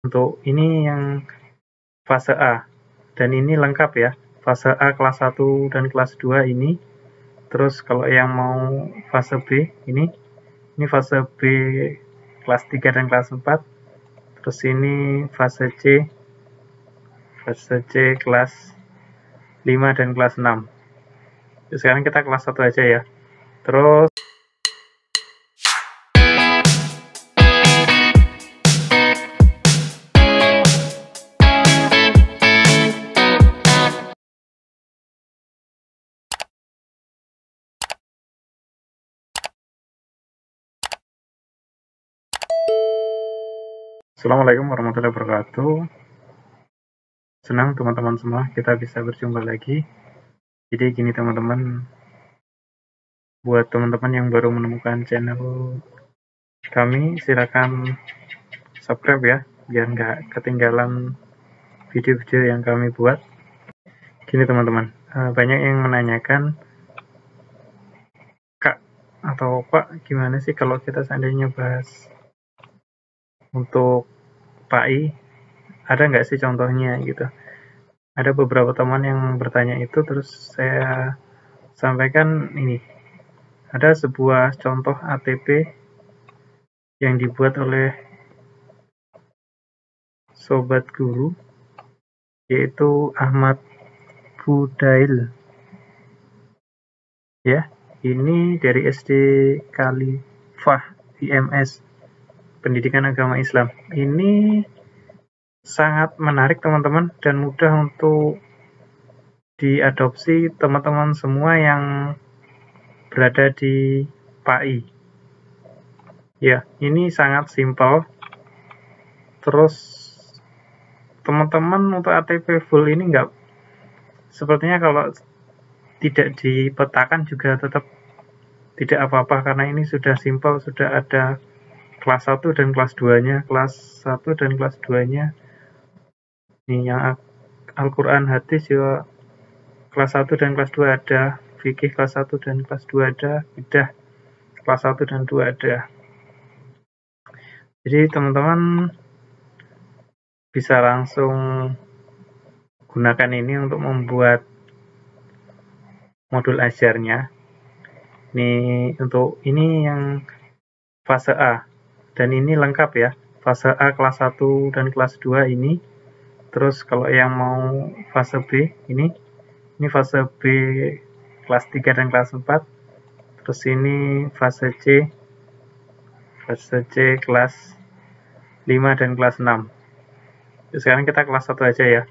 Untuk ini yang fase A, dan ini lengkap ya, fase A kelas 1 dan kelas 2 ini. Terus kalau yang mau fase B ini fase B kelas 3 dan kelas 4. Terus ini fase C kelas 5 dan kelas 6. Sekarang kita kelas 1 aja ya. Terus Assalamualaikum warahmatullahi wabarakatuh. Senang teman-teman semua kita bisa berjumpa lagi. Jadi gini teman-teman, buat teman-teman yang baru menemukan channel kami, silakan subscribe ya, biar nggak ketinggalan video-video yang kami buat. Gini teman-teman, banyak yang menanyakan, Kak atau Pak, gimana sih kalau kita seandainya bahas untuk PAI, ada nggak sih contohnya gitu. Ada beberapa teman yang bertanya itu, terus saya sampaikan ini, ada sebuah contoh ATP yang dibuat oleh Sobat Guru, yaitu Ahmad Fudail. Ya, ini dari SD Khalifah IMS, Pendidikan Agama Islam. Ini sangat menarik teman-teman, dan mudah untuk diadopsi teman-teman semua yang berada di PAI. Ya, ini sangat simpel. Terus teman-teman untuk ATP full ini nggak, sepertinya kalau tidak dipetakan juga tetap tidak apa-apa, karena ini sudah simpel, sudah ada kelas 1 dan kelas 2-nya, kelas 1 dan kelas 2-nya. Ini yang Al-Quran hadis juga kelas 1 dan kelas 2 ada, fikih kelas 1 dan kelas 2 ada, bidah kelas 1 dan 2 ada. Jadi teman-teman bisa langsung gunakan ini untuk membuat modul ajarnya. Ini untuk ini yang fase A, dan ini lengkap ya, fase A kelas 1 dan kelas 2 ini. Terus kalau yang mau fase B ini fase B kelas 3 dan kelas 4. Terus ini fase C kelas 5 dan kelas 6. Sekarang kita kelas 1 aja ya.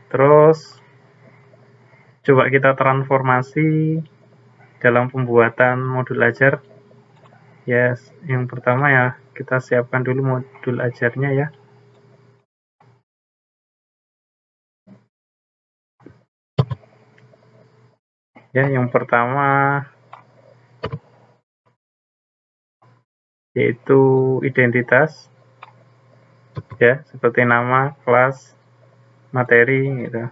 Terus coba kita transformasi dalam pembuatan modul ajar. Ya, yang pertama ya, kita siapkan dulu modul ajarnya ya. Ya, yang pertama yaitu identitas. Ya, seperti nama, kelas, materi gitu.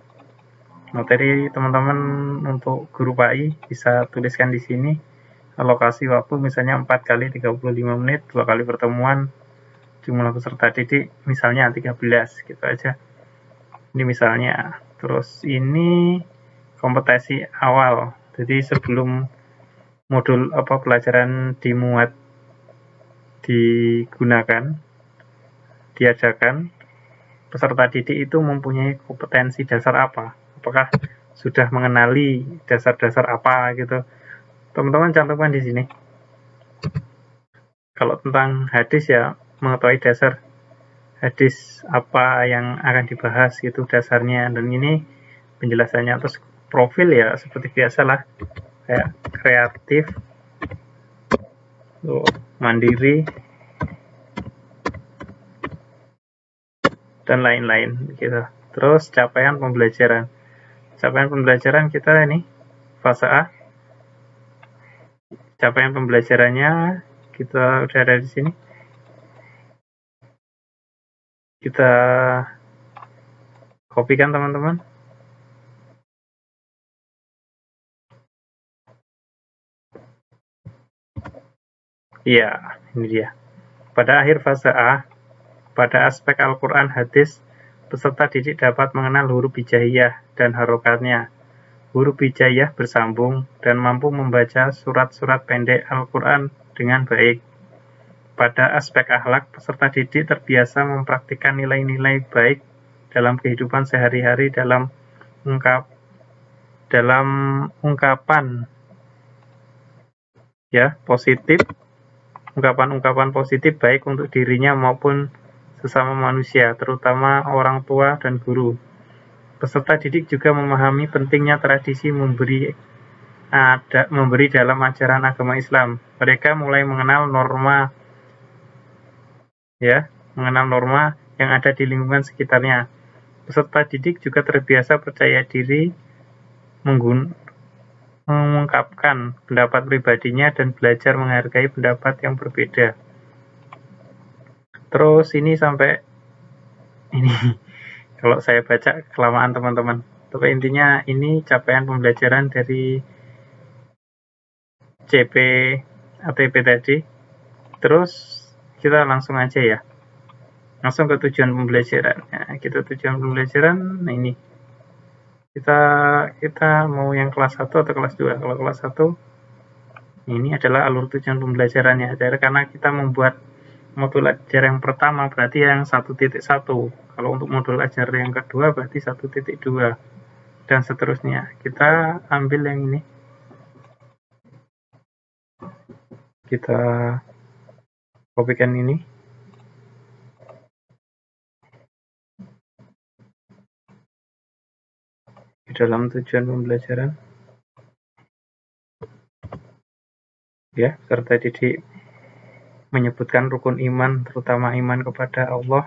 Materi teman-teman untuk guru PAI bisa tuliskan di sini. Alokasi waktu misalnya 4 kali 35 menit, 2 kali pertemuan, jumlah peserta didik misalnya 13 gitu aja. Ini misalnya. Terus ini kompetensi awal. Jadi sebelum modul pelajaran dimuat, digunakan, diajarkan, peserta didik itu mempunyai kompetensi dasar apa? Apakah sudah mengenali dasar-dasar apa gitu? Teman-teman cantumkan di sini. Kalau tentang hadis ya, mengetahui dasar hadis apa yang akan dibahas gitu dasarnya, dan ini penjelasannya. Terus profil ya seperti biasa lah, kayak kreatif, mandiri, dan lain-lain gitu. Terus capaian pembelajaran kita ini fase A. Capaian pembelajarannya kita udah ada di sini. Kita kopikan teman-teman. Iya, ini dia. Pada akhir fase A, Pada aspek Al-Quran hadis, peserta didik dapat mengenal huruf hijaiyah dan harokatnya. Huruf hijaiyah bersambung dan mampu membaca surat-surat pendek Al-Quran dengan baik. Pada aspek akhlak, peserta didik terbiasa mempraktikkan nilai-nilai baik dalam kehidupan sehari-hari dalam ungkapan ya positif, ungkapan-ungkapan positif baik untuk dirinya maupun sesama manusia, terutama orang tua dan guru. Peserta didik juga memahami pentingnya tradisi memberi dalam ajaran agama Islam. Mereka mulai mengenal norma yang ada di lingkungan sekitarnya. Peserta didik juga terbiasa percaya diri mengungkapkan pendapat pribadinya dan belajar menghargai pendapat yang berbeda. Terus ini sampai ini kalau saya baca kelamaan teman-teman. Tapi intinya ini capaian pembelajaran dari CP ATP tadi. Terus kita langsung aja ya. Langsung ke tujuan pembelajaran. Nah, tujuan pembelajaran ini. Kita mau yang kelas 1 atau kelas 2? Kalau kelas 1 ini adalah alur tujuan pembelajarannya. Karena kita membuat modul ajar yang pertama berarti yang 1.1. Kalau untuk modul ajar yang kedua berarti 1.2 dan seterusnya. Kita ambil yang ini. Kita kopikan ini. Di dalam tujuan pembelajaran. Ya, serta didik menyebutkan rukun iman, terutama iman kepada Allah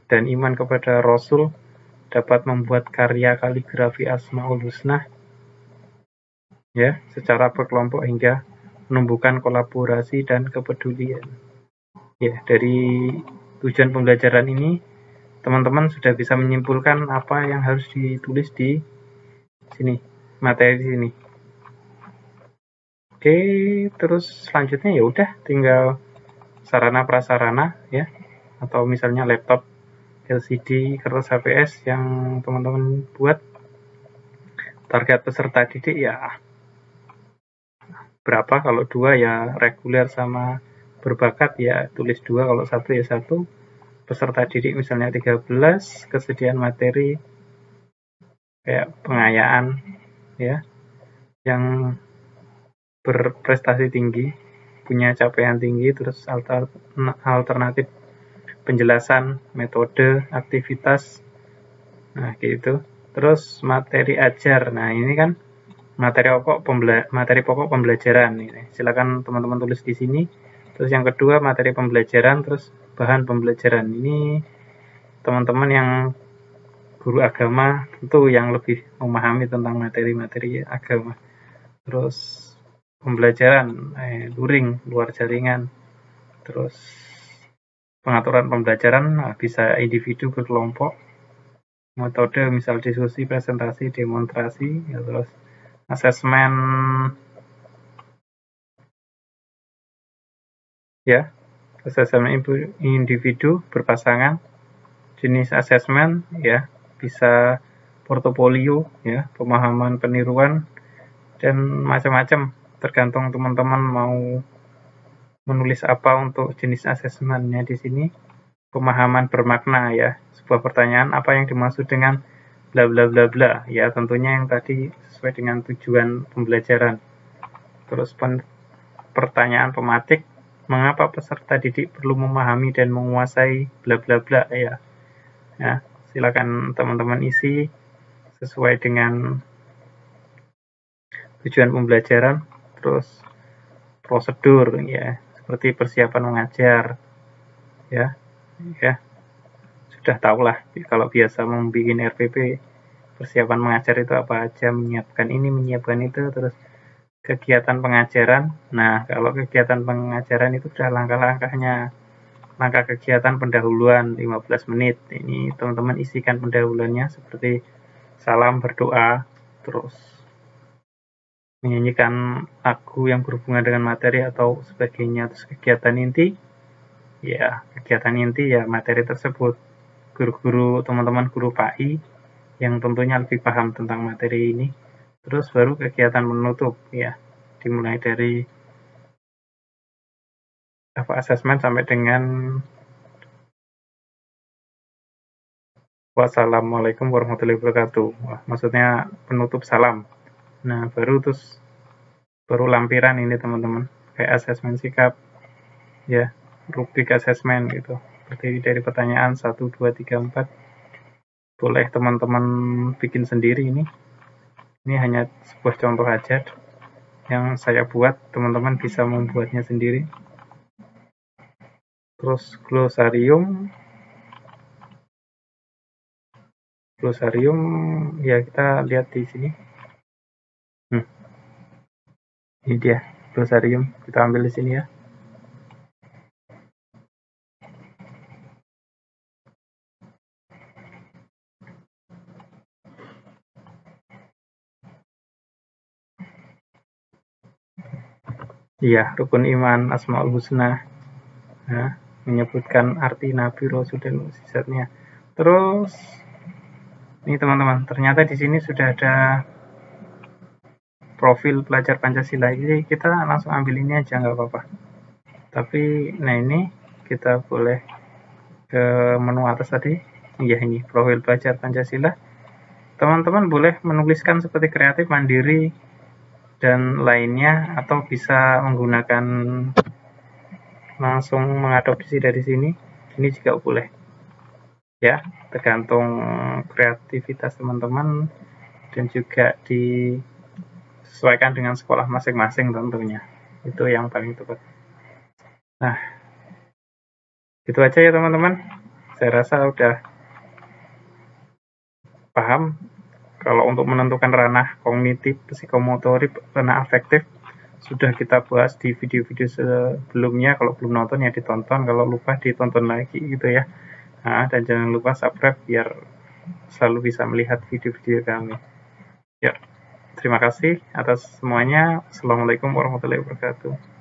dan iman kepada Rasul, dapat membuat karya kaligrafi Asmaul Husna ya secara berkelompok hingga menumbuhkan kolaborasi dan kepedulian. Ya, dari tujuan pembelajaran ini teman-teman sudah bisa menyimpulkan apa yang harus ditulis di sini, materi sini. Oke, terus selanjutnya ya udah tinggal sarana prasarana ya, atau misalnya laptop, LCD, kertas HPS yang teman-teman buat. Target peserta didik ya berapa, kalau 2 ya reguler sama berbakat ya tulis 2, kalau 1 ya 1. Peserta didik misalnya 13, kesediaan materi kayak pengayaan ya yang berprestasi tinggi, punya capaian tinggi, terus alternatif penjelasan, metode, aktivitas, nah gitu. Terus materi ajar, nah ini kan materi pokok pembelajaran. Ini silakan teman-teman tulis di sini. Terus yang kedua materi pembelajaran, terus bahan pembelajaran. Ini teman-teman yang guru agama tentu yang lebih memahami tentang materi-materi agama. Terus pembelajaran luring, luar jaringan. Terus pengaturan pembelajaran bisa individu, berkelompok. Metode misal diskusi, presentasi, demonstrasi, ya, terus asesmen ya, asesmen individu berpasangan, jenis asesmen ya bisa portofolio ya, pemahaman peniruan dan macam-macam, tergantung teman-teman mau menulis apa untuk jenis asesmennya di sini. Pemahaman bermakna ya, sebuah pertanyaan apa yang dimaksud dengan bla bla bla bla ya, tentunya yang tadi sesuai dengan tujuan pembelajaran. Terus pertanyaan pematik, mengapa peserta didik perlu memahami dan menguasai bla bla bla ya. Ya, silakan teman-teman isi sesuai dengan tujuan pembelajaran. Terus prosedur ya, seperti persiapan mengajar ya sudah tahulah kalau biasa membuat RPP, persiapan mengajar itu apa aja, menyiapkan ini, menyiapkan itu. Terus kegiatan pengajaran, nah kalau kegiatan pengajaran itu sudah langkah-langkahnya. Langkah kegiatan pendahuluan 15 menit, ini teman-teman isikan pendahuluannya seperti salam, berdoa, terus menyanyikan lagu yang berhubungan dengan materi atau sebagainya. Terus kegiatan inti ya kegiatan inti ya materi tersebut. Guru-guru, teman-teman guru PAI yang tentunya lebih paham tentang materi ini. Terus baru kegiatan penutup ya, dimulai dari asesmen sampai dengan wassalamualaikum warahmatullahi wabarakatuh. Wah, maksudnya penutup salam. Nah, baru lampiran ini teman-teman, kayak asesmen sikap, ya, rubrik asesmen gitu. Terdiri dari pertanyaan 1, 2, 3, 4. Boleh teman-teman bikin sendiri ini. Ini hanya sebuah contoh aja yang saya buat, teman-teman bisa membuatnya sendiri. Terus glosarium ya kita lihat di sini. Ini dia glosarium, kita ambil di sini ya. Iya, rukun iman, asmaul husna, nah, menyebutkan arti nabi, rasul dan mukjizatnya. Terus ini teman-teman, ternyata di sini sudah ada profil pelajar Pancasila. Jadi kita langsung ambil ini aja nggak apa-apa. Tapi nah ini kita boleh ke menu atas tadi. Ya ini profil pelajar Pancasila. Teman-teman boleh menuliskan seperti kreatif, mandiri, dan lainnya, atau bisa menggunakan langsung mengadopsi dari sini. Ini juga boleh. Ya, tergantung kreativitas teman-teman dan juga disesuaikan dengan sekolah masing-masing tentunya. Itu yang paling tepat. Nah, itu aja ya teman-teman. Saya rasa udah paham kalau untuk menentukan ranah kognitif, psikomotorik, ranah afektif sudah kita bahas di video-video sebelumnya. Kalau belum nonton ya ditonton, kalau lupa ditonton lagi gitu ya. Nah, dan jangan lupa subscribe biar selalu bisa melihat video-video kami. Ya, terima kasih atas semuanya. Assalamualaikum warahmatullahi wabarakatuh.